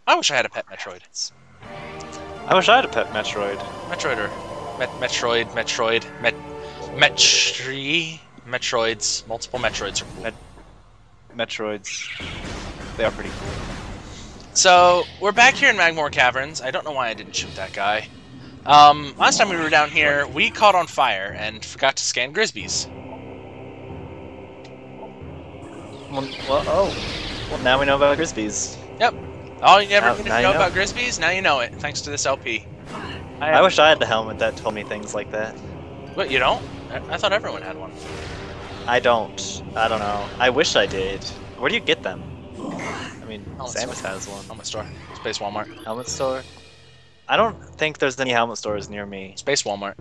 I wish I had a pet Metroid. I wish I had a pet Metroid. Metroid or Metroids. Multiple Metroids are cool. Metroids. They are pretty cool. So, we're back here in Magmore Caverns. I don't know why I didn't shoot that guy. Last time we were down here, we caught on fire and forgot to scan Grisby's. Well, now we know about Grisby's. Yep. All you ever needed to know about Grisby's, now you know it, thanks to this LP. I wish I had the helmet that told me things like that. What, you don't? I thought everyone had one. I don't. I don't know. I wish I did. Where do you get them? I mean, Samus has one. Helmet store. Space Walmart. Helmet store? I don't think there's any helmet stores near me. Space Walmart.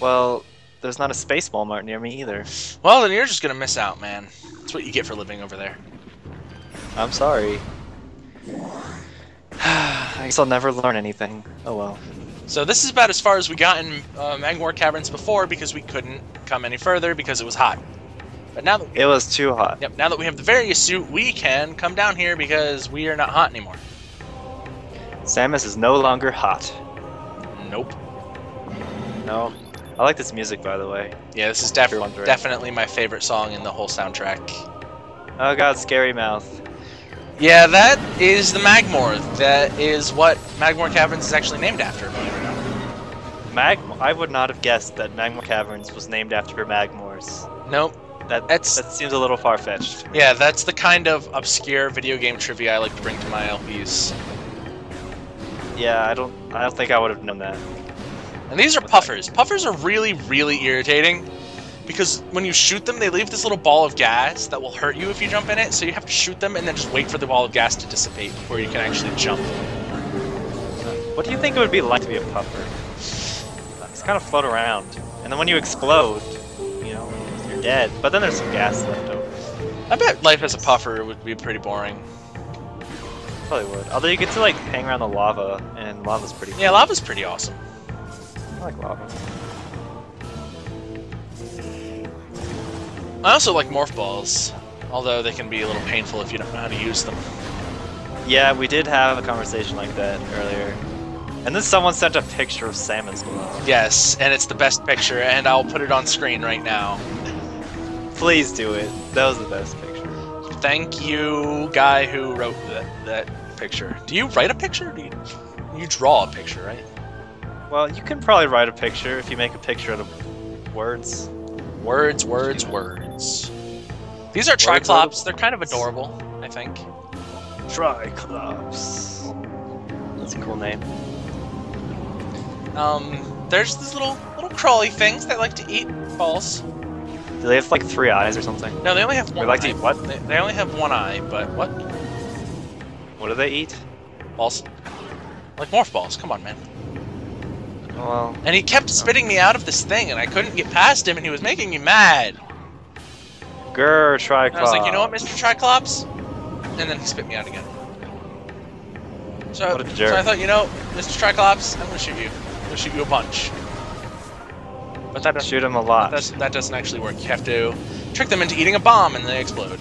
Well, there's not a Space Walmart near me either. Well, then you're just gonna miss out, man. That's what you get for living over there. I'm sorry. I guess I'll never learn anything. Oh well. So this is about as far as we got in Magmore Caverns before because we couldn't come any further because it was hot. But now that it was too hot. Yep. Now that we have the Various suit, we can come down here because we are not hot anymore. Samus is no longer hot. Nope. No. I like this music, by the way. Yeah, this is definitely my favorite song in the whole soundtrack. Oh god, Scary Mouth. Yeah, that is the Magmore. That is what Magmore Caverns is actually named after, believe it or not. I would not have guessed that Magmore Caverns was named after Magmores. Nope. That seems a little far-fetched. Yeah, that's the kind of obscure video game trivia I like to bring to my LPs. Yeah, I don't think I would have known that. And these are puffers. Puffers are really, really irritating because when you shoot them, they leave this little ball of gas that will hurt you if you jump in it. So you have to shoot them and then just wait for the ball of gas to dissipate before you can actually jump. What do you think it would be like to be a puffer? Just kind of float around, and then when you explode, you know, you're dead. But then there's some gas left over. I bet life as a puffer would be pretty boring. Probably would. Although you get to like hang around the lava, and lava's pretty cool. Yeah, lava's pretty awesome. I like lava. I also like morph balls, although they can be a little painful if you don't know how to use them. Yeah, we did have a conversation like that earlier. And then someone sent a picture of Samus glove. Yes, and it's the best picture, and I'll put it on screen right now. Please do it. That was the best picture. Thank you, guy who wrote that picture. Do you write a picture? Do you draw a picture, right? Well, you can probably write a picture if you make a picture out of words. Words. These are Triclops. They're kind of adorable, I think. Triclops. That's a cool name. There's these little crawly things that like to eat balls. Do they have like 3 eyes or something? No, they only have one. They like eye. to eat what? They only have one eye, but what? What do they eat? Balls. Like morph balls. Come on, man. Well. And he kept spitting me out of this thing, and I couldn't get past him, and he was making me mad. Grr, Triclops. And I was like, you know what, Mr. Triclops? And then he spit me out again. So, what a jerk. So I thought, you know, Mr. Triclops, I'm gonna shoot you. I'm gonna shoot you a bunch. But that doesn't, shoot him a lot. That doesn't actually work. You have to trick them into eating a bomb, and they explode.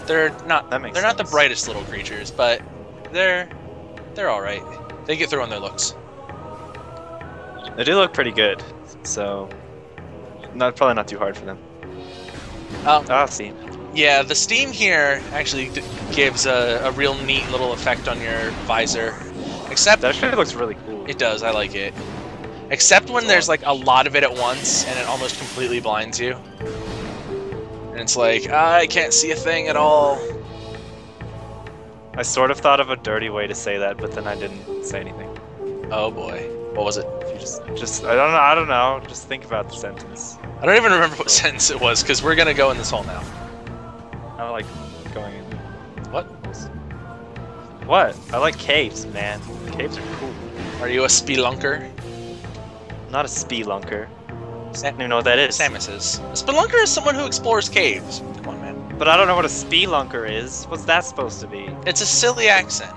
They're not the brightest little creatures, but they're all right. They get through on their looks. They do look pretty good, so probably not too hard for them. See. Yeah, the steam here actually gives a real neat little effect on your visor. Except that actually looks really cool. It does. I like it. Except when there's like a lot of it at once, and it almost completely blinds you. And it's like, I can't see a thing at all. I sort of thought of a dirty way to say that, but then I didn't say anything. Oh boy, what was it? Just I don't know. Just think about the sentence. I don't even remember what sentence it was, because we're gonna go in this hole now. I don't like going in. What? What? I like caves, man. Caves are cool. Are you a spelunker? I'm not a spelunker. I don't even know what that is. Samus is. A spelunker is someone who explores caves. Come on, man. But I don't know what a spelunker is. What's that supposed to be? It's a silly accent.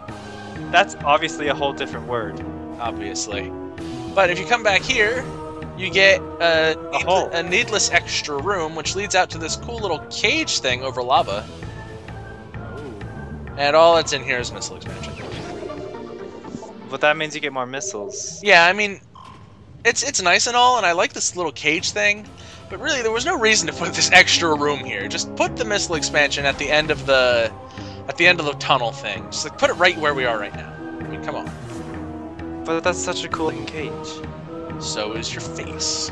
That's obviously a whole different word. Obviously. But if you come back here, you get a needless extra room, which leads out to this cool little cage thing over lava. Ooh. And all that's in here is missile expansion. But that means you get more missiles. Yeah, I mean, it's nice and all, and I like this little cage thing, but really there was no reason to put this extra room here. Just put the missile expansion at the end of the tunnel thing. Just like put it right where we are right now. I mean, come on. But that's such a cool looking cage. So is your face.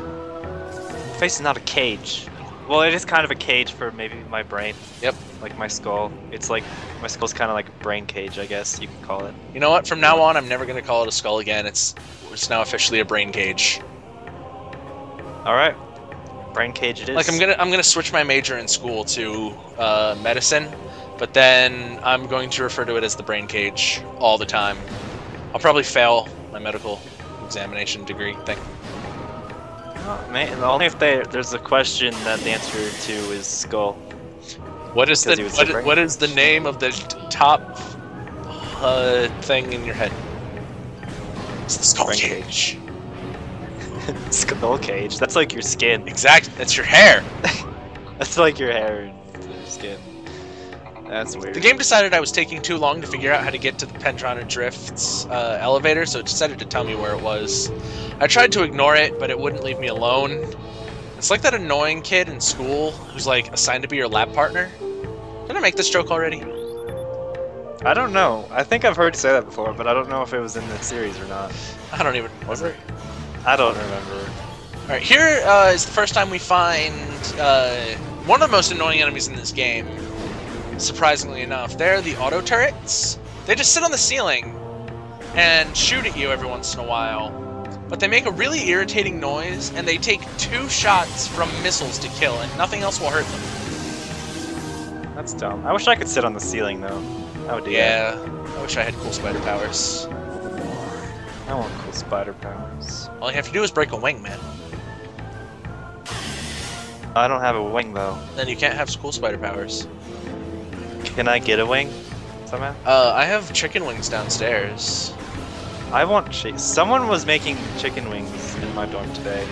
Face is not a cage. Well, it is kind of a cage for maybe my brain. Yep. Like my skull. It's like my skull's kind of like a brain cage, I guess you could call it. You know what? From now on, I'm never gonna call it a skull again. It's now officially a brain cage. All right. Brain cage it is. Like I'm gonna switch my major in school to medicine, but then I'm going to refer to it as the brain cage all the time. I'll probably fail my medical examination degree thing. Oh, man, only if there's a question that the answer to is skull. What is the name of the top thing in your head? It's the skull cage. Skull cage. That's like your skin. Exactly. That's your hair. That's like your hair and your skin. That's weird. The game decided I was taking too long to figure out how to get to the Pendrana Drifts elevator, so it decided to tell me where it was. I tried to ignore it, but it wouldn't leave me alone. It's like that annoying kid in school who's like assigned to be your lab partner. Did I make this joke already? I don't know. I think I've heard you say that before, but I don't know if it was in the series or not. I don't even remember. I don't remember. Alright, here is the first time we find one of the most annoying enemies in this game. Surprisingly enough, they're the auto turrets. They just sit on the ceiling and shoot at you every once in a while. But they make a really irritating noise, and they take 2 shots from missiles to kill, and nothing else will hurt them. That's dumb. I wish I could sit on the ceiling, though. I would do that. Yeah, I wish I had cool spider powers. I want cool spider powers. All you have to do is break a wing, man. I don't have a wing, though. Then you can't have cool spider powers. Can I get a wing somehow? I have chicken wings downstairs. I want someone was making chicken wings in my dorm today.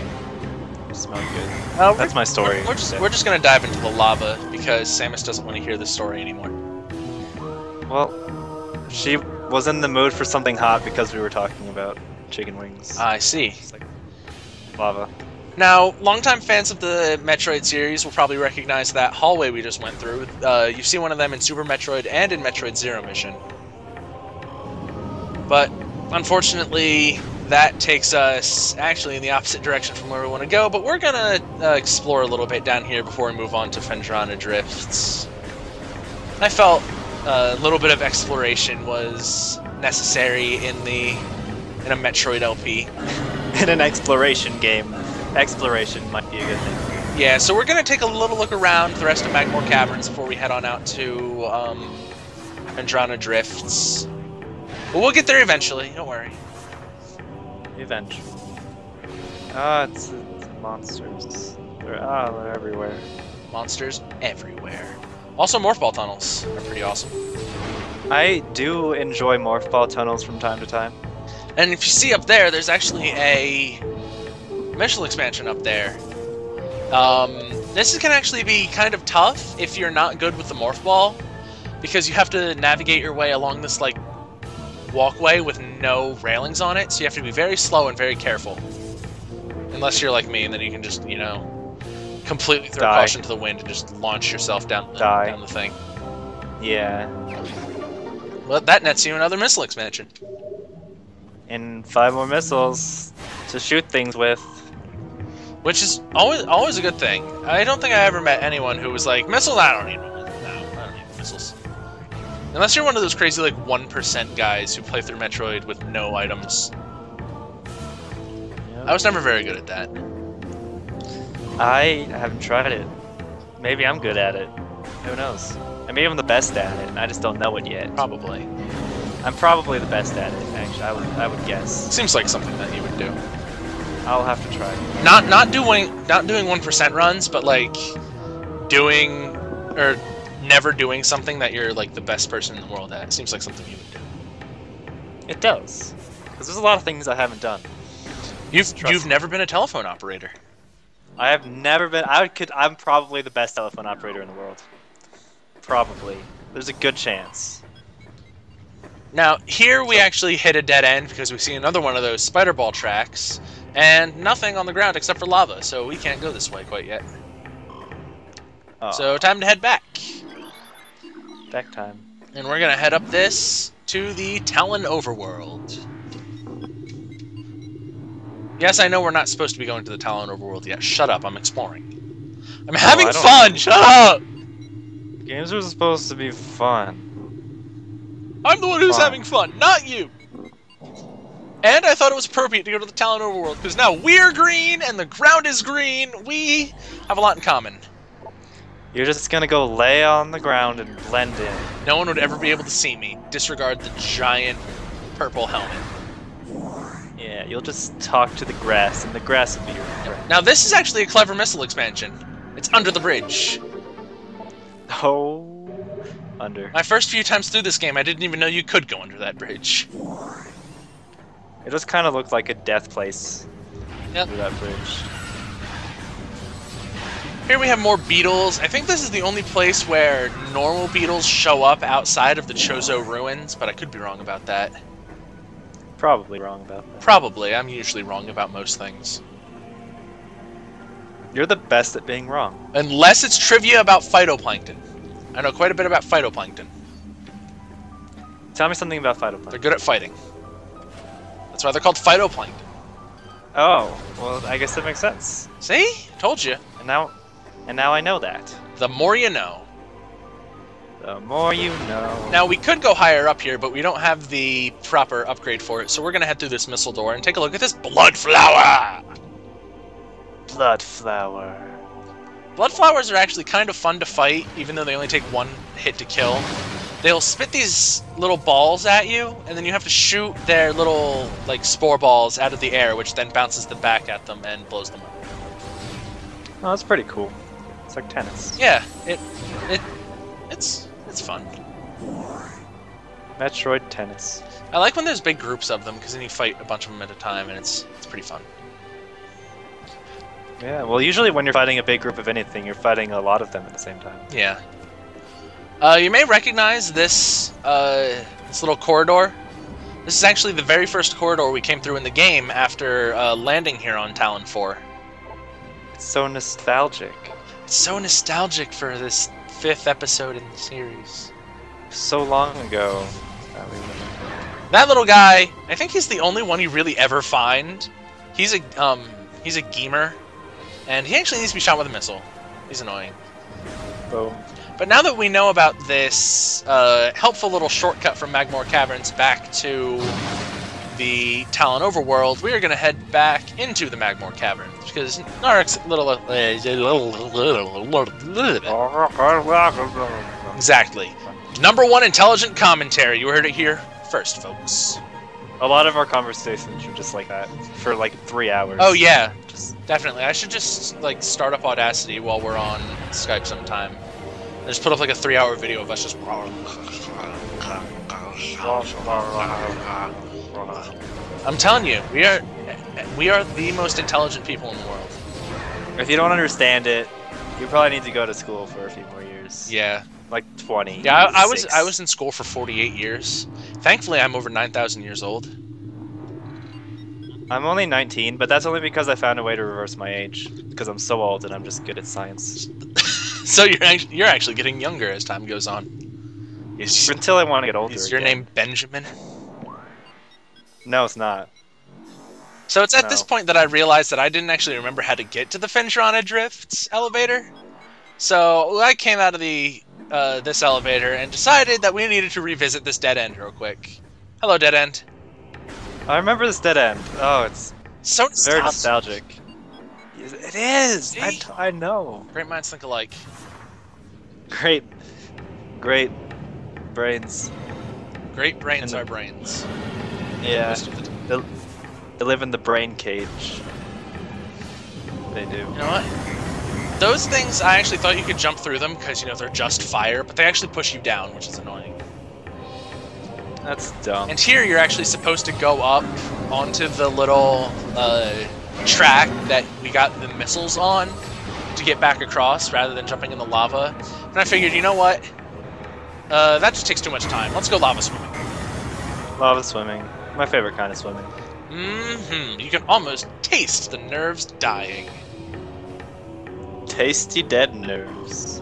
It smelled good. That's my story. We're just gonna dive into the lava because Samus doesn't want to hear this story anymore. Well, she was in the mood for something hot because we were talking about chicken wings. I see. It's like lava. Now, longtime fans of the Metroid series will probably recognize that hallway we just went through. You've seen one of them in Super Metroid and in Metroid Zero Mission. But unfortunately, that takes us actually in the opposite direction from where we want to go, but we're gonna explore a little bit down here before we move on to Pendrana Drifts. I felt a little bit of exploration was necessary in a Metroid LP. In an exploration game, exploration might be a good thing. Yeah, so we're gonna take a little look around the rest of Magmore Caverns before we head on out to Pendrana Drifts. But we'll get there eventually, don't worry. Eventually. Ah, it's monsters. They're everywhere. Monsters everywhere. Also, morph ball tunnels are pretty awesome. I do enjoy morph ball tunnels from time to time. And if you see up there, there's actually a missile expansion up there. This can actually be kind of tough if you're not good with the morph ball, because you have to navigate your way along this like walkway with no railings on it, so you have to be very slow and very careful. Unless you're like me, and then you can just, you know, completely throw caution to the wind and just launch yourself down the thing. Yeah. Well, that nets you another missile expansion. And 5 more missiles to shoot things with. Which is always a good thing. I don't think I ever met anyone who was like, missiles? I don't need missiles. Unless you're one of those crazy, like, 1% guys who play through Metroid with no items. Yep. I was never very good at that. I haven't tried it. Maybe I'm good at it. Who knows? I mean, I'm the best at it, and I just don't know it yet. Probably. I'm probably the best at it, actually. I would guess. Seems like something that you would do. I'll have to try. Not doing 1% runs, but like doing or never doing something that you're like the best person in the world at. It seems like something you would do. It does, because there's a lot of things I haven't done. You've never been a telephone operator. I have never been. I'm probably the best telephone operator in the world. Probably. There's a good chance. Now, here we actually hit a dead end because we see another one of those spider ball tracks, and nothing on the ground except for lava, so we can't go this way quite yet. Oh. So, time to head back. Back time. And we're gonna head up this to the Talon Overworld. Yes, I know we're not supposed to be going to the Talon Overworld yet. Shut up, I'm exploring. I'm having fun! Shut up! Games are supposed to be fun. I'm the one who's having fun, not you! And I thought it was appropriate to go to the Talon Overworld, because now we're green, and the ground is green. We have a lot in common. You're just gonna go lay on the ground and blend in. No one would ever be able to see me. Disregard the giant purple helmet. Yeah, you'll just talk to the grass, and the grass will be your friend. Now this is actually a clever missile expansion. It's under the bridge. Oh, under. My first few times through this game, I didn't even know you could go under that bridge. It just kind of looked like a death place. Yep. Through that bridge. Here we have more beetles. I think this is the only place where normal beetles show up outside of the Chozo ruins, but I could be wrong about that. Probably wrong about that. Probably. I'm usually wrong about most things. You're the best at being wrong. Unless it's trivia about phytoplankton. I know quite a bit about phytoplankton. Tell me something about phytoplankton. They're good at fighting. That's why they're called phytoplankton. Oh, well, I guess that makes sense. See? Told you. And now I know that. The more you know. The more you know. Now, we could go higher up here, but we don't have the proper upgrade for it, so we're going to head through this missile door and take a look at this blood flower! Blood flower. Blood flowers are actually kind of fun to fight, even though they only take one hit to kill. They'll spit these little balls at you, and then you have to shoot their little, like, spore balls out of the air, which then bounces them back at them and blows them up. Oh, that's pretty cool. It's like tennis. Yeah, it's fun. Metroid tennis. I like when there's big groups of them, because then you fight a bunch of them at a time, and it's pretty fun. Yeah, well, usually when you're fighting a big group of anything, you're fighting a lot of them at the same time. Yeah. You may recognize this this little corridor. This is actually the very first corridor we came through in the game after landing here on Talon 4. It's so nostalgic. It's so nostalgic for this 5th episode in the series. So long ago. That little guy, I think he's the only one you really ever find. He's a gamer, and he actually needs to be shot with a missile. He's annoying. Boom. But now that we know about this helpful little shortcut from Magmoor Caverns back to the Talon Overworld, we are going to head back into the Magmoor Caverns, because Narik's little... Exactly. #1 intelligent commentary. You heard it here first, folks. A lot of our conversations are just like that, for like 3 hours. Oh yeah, definitely. I should just like start up Audacity while we're on Skype sometime. And just put up like a 3-hour video of us just... I'm telling you, we are the most intelligent people in the world. If you don't understand it, you probably need to go to school for a few more years. Yeah. Like 20. Yeah, I was in school for 48 years. Thankfully, I'm over 9,000 years old. I'm only 19, but that's only because I found a way to reverse my age. Because I'm so old and I'm just good at science. So you're actually getting younger as time goes on. Until I want to get older. Is your name Benjamin? No, it's not. So it's at this point that I realized that I didn't actually remember how to get to the Fendrana Drifts elevator. So I came out of the this elevator and decided that we needed to revisit this dead end real quick. Hello, dead end. I remember this dead end. Oh, it's so very nostalgic. It is. I know. Great minds think alike. Great brains. Great brains are brains. Yeah. They live in the brain cage. They do. You know what? Those things, I actually thought you could jump through them because, you know, they're just fire, but they actually push you down, which is annoying. That's dumb. And here you're actually supposed to go up onto the little track that we got the missiles on to get back across rather than jumping in the lava. And I figured, you know what? That just takes too much time. Let's go lava swimming. Lava swimming. My favorite kind of swimming. Mm-hmm. You can almost taste the nerves dying. Tasty dead nerves.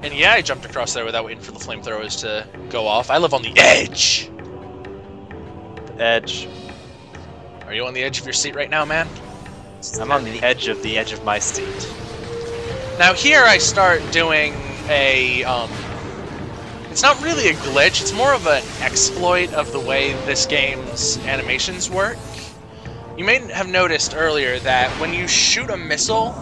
And yeah, I jumped across there without waiting for the flamethrowers to go off. I live on the edge. The edge. Are you on the edge of your seat right now, man? I'm on the edge of my seat. Now here I start doing a, it's not really a glitch, it's more of an exploit of the way this game's animations work. You may have noticed earlier that when you shoot a missile,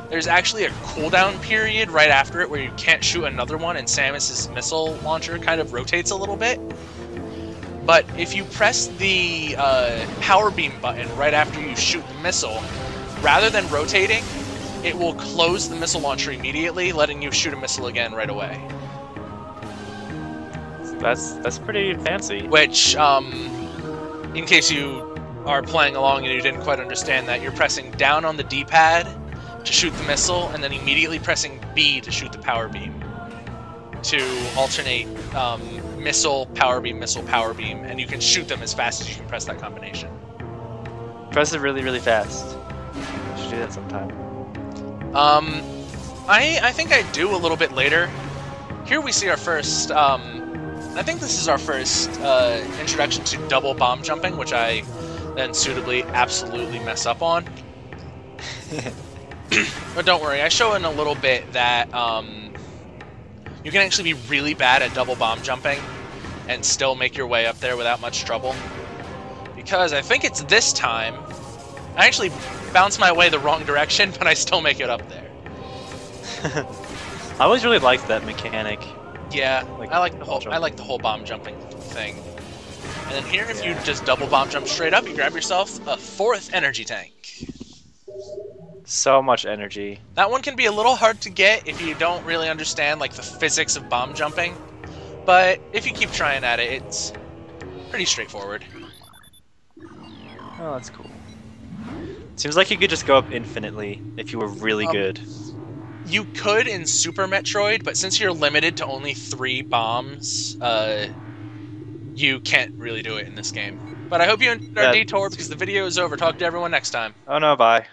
there's actually a cooldown period right after it where you can't shoot another one, and Samus's missile launcher kind of rotates a little bit. But if you press the power beam button right after you shoot the missile, rather than rotating, it will close the missile launcher immediately, letting you shoot a missile again right away. That's pretty fancy. Which, in case you are playing along and you didn't quite understand that, you're pressing down on the D-pad to shoot the missile, and then immediately pressing B to shoot the power beam. To alternate missile, power beam, and you can shoot them as fast as you can press that combination. Press it really, really fast. I should do that sometime. I think I do a little bit later. Here we see our first, I think this is our first introduction to double bomb jumping, which I then suitably absolutely mess up on. But don't worry, I show in a little bit that you can actually be really bad at double bomb jumping and still make your way up there without much trouble. Because I think it's this time, I actually bounce my way the wrong direction, but I still make it up there. I always really liked that mechanic. Yeah, I like the whole bomb jumping thing. And then here, if you just double bomb jump straight up, you grab yourself a 4th energy tank. So much energy. That one can be a little hard to get if you don't really understand like the physics of bomb jumping, but if you keep trying at it, it's pretty straightforward. Oh, that's cool. Seems like you could just go up infinitely if you were really good. You could in Super Metroid, but since you're limited to only 3 bombs, you can't really do it in this game. But I hope you enjoyed our detour because the video is over. Talk to everyone next time. Oh no, bye.